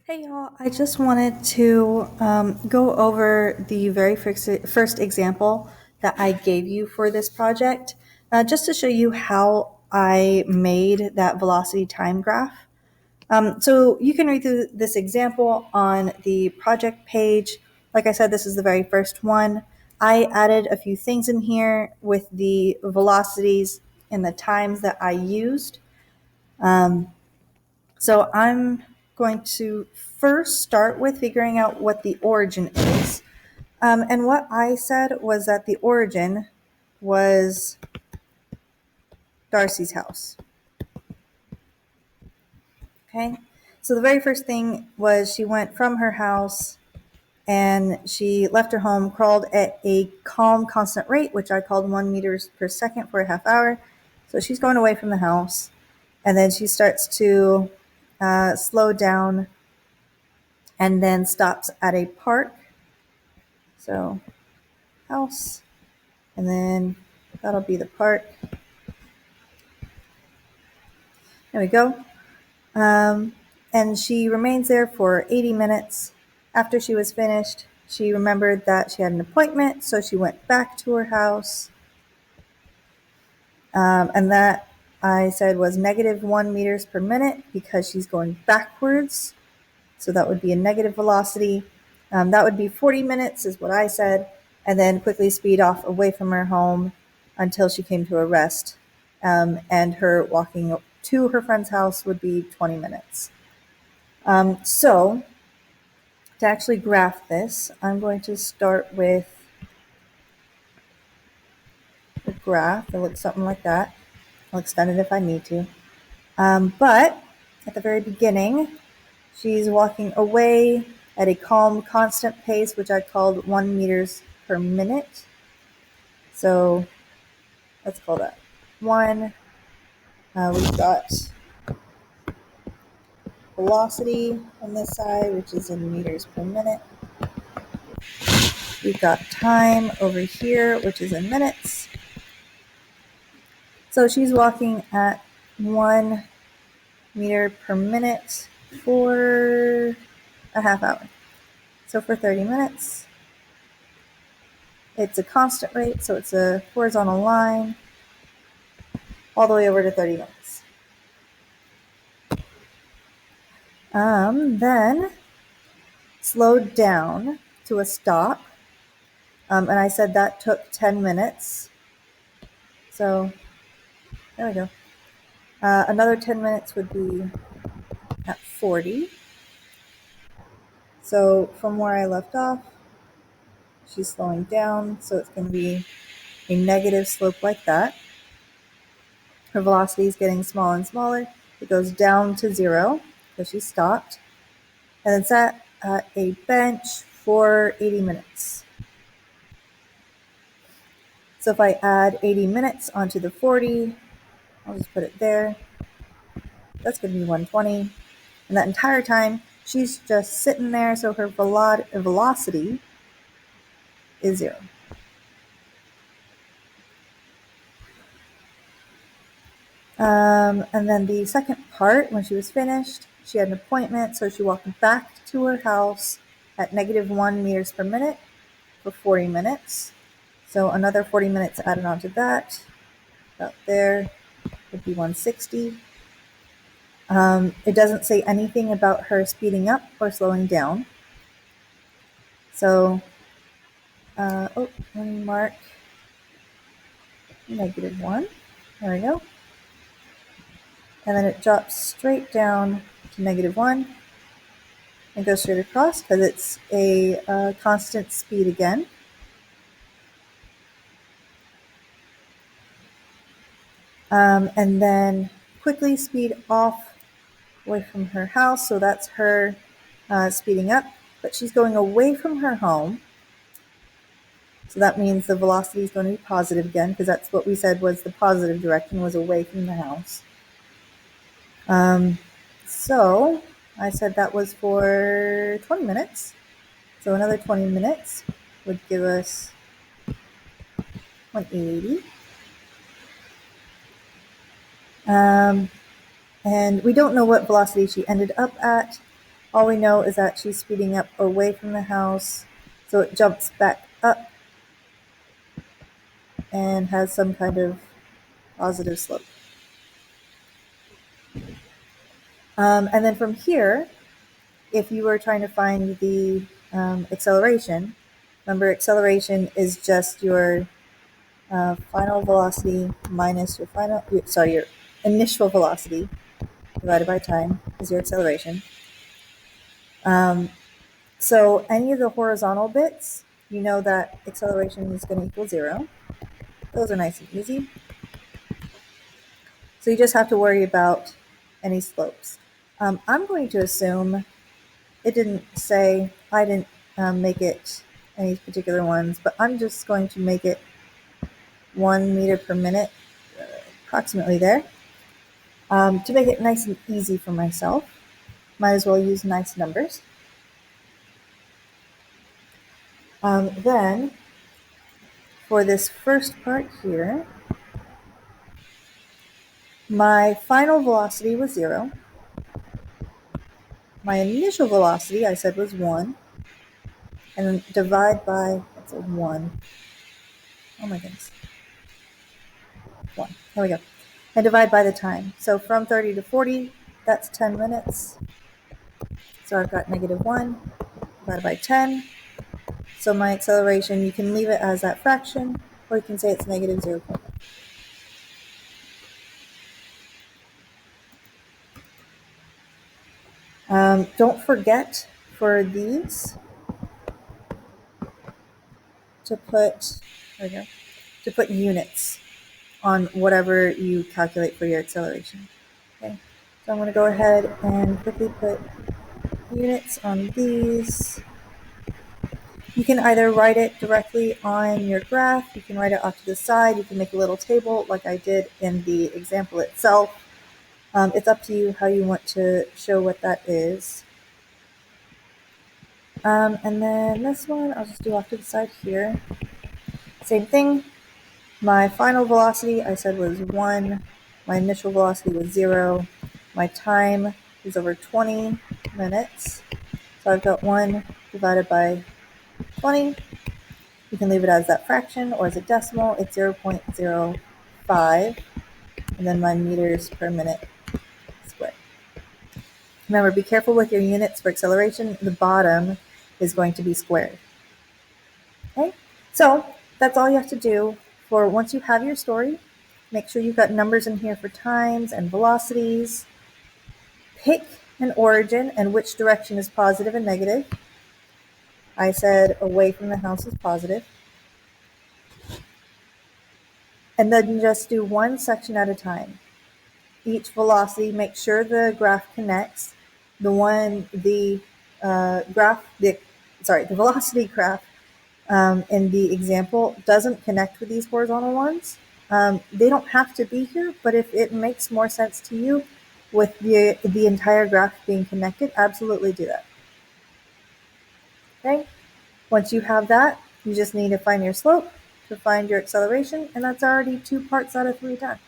Hey y'all, I just wanted to go over the very first example that I gave you for this project, just to show you how I made that velocity time graph. So you can read through this example on the project page. Like I said, this is the very first one. I added a few things in here with the velocities and the times that I used. So I'm going to first start with figuring out what the origin is. And what I said was that the origin was Darcy's house. Okay. So the very first thing was she went from her house and she left her home, crawled at a calm, constant rate, which I called 1 meters per second for a half hour. So she's going away from the house. And then she starts to slow down and then stops at a park. So house, and then that'll be the park. There we go. And she remains there for 80 minutes. After she was finished, she remembered that she had an appointment, so she went back to her house. And that I said was -1 meters per minute because she's going backwards. So that would be a negative velocity. That would be 40 minutes, is what I said, and then quickly speed off away from her home until she came to a rest. And her walking to her friend's house would be 20 minutes. So to actually graph this, I'm going to start with the graph. It looks something like that. I'll extend it if I need to. But at the very beginning, she's walking away at a calm, constant pace, which I called 1 meters per minute. So let's call that 1. We've got velocity on this side, which is in meters per minute. We've got time over here, which is in minutes. So she's walking at 1 meter per minute for a half hour. So for 30 minutes, it's a constant rate, so it's a horizontal line all the way over to 30 minutes. Then slowed down to a stop, and I said that took 10 minutes. So there we go. Another 10 minutes would be at 40. So from where I left off, she's slowing down, so it's going to be a negative slope like that. Her velocity is getting smaller and smaller. It goes down to 0 because she stopped. And it's at a bench for 80 minutes. So if I add 80 minutes onto the 40, I'll just put it there. That's going to be 120. And that entire time, she's just sitting there, so her velocity is 0. And then the second part, when she was finished, she had an appointment, so she walked back to her house at -1 meters per minute for 40 minutes. So another 40 minutes added onto that. About there would be 160. It doesn't say anything about her speeding up or slowing down. So, let me mark -1. There we go. And then it drops straight down to -1 and goes straight across because it's a constant speed again. And then quickly speed off away from her house. So that's her speeding up, but she's going away from her home. So that means the velocity is going to be positive again, because that's what we said was the positive direction, was away from the house. So I said that was for 20 minutes. So another 20 minutes would give us 180. And we don't know what velocity she ended up at. All we know is that she's speeding up away from the house, so it jumps back up and has some kind of positive slope. And then from here, if you were trying to find the acceleration, remember acceleration is just your final velocity minus your your initial velocity divided by time is your acceleration. So any of the horizontal bits, you know that acceleration is going to equal 0. Those are nice and easy. So you just have to worry about any slopes. I'm going to assume it didn't say, I didn't make it any particular ones, but I'm just going to make it 1 meter per minute, approximately there. To make it nice and easy for myself, might as well use nice numbers. Then, for this first part here, my final velocity was 0. My initial velocity, I said, was 1. And then divide by, that's a 1. Oh my goodness. 1. There we go. And divide by the time. So from 30 to 40, that's 10 minutes. So I've got -1 divided by 10. So my acceleration, you can leave it as that fraction, or you can say it's -0.1. Don't forget for these to put, there we go, to put units on whatever you calculate for your acceleration. Okay, so I'm going to go ahead and quickly put units on these. You can either write it directly on your graph, you can write it off to the side, you can make a little table like I did in the example itself. It's up to you how you want to show what that is. And then this one, I'll just do off to the side here. Same thing. My final velocity, I said, was 1. My initial velocity was 0. My time is over 20 minutes. So I've got 1 divided by 20. You can leave it as that fraction or as a decimal. It's 0.05. And then my meters per minute squared. Remember, be careful with your units for acceleration. The bottom is going to be squared. Okay, so that's all you have to do for once you have your story. Make sure you've got numbers in here for times and velocities. Pick an origin and which direction is positive and negative. I said away from the house is positive. And then just do one section at a time. Each velocity, make sure the graph connects. The velocity graph in the example doesn't connect with these horizontal ones. They don't have to be here, but if it makes more sense to you with the entire graph being connected, absolutely do that. Okay, once you have that, you just need to find your slope, to find your acceleration, and that's already 2 parts out of 3 done.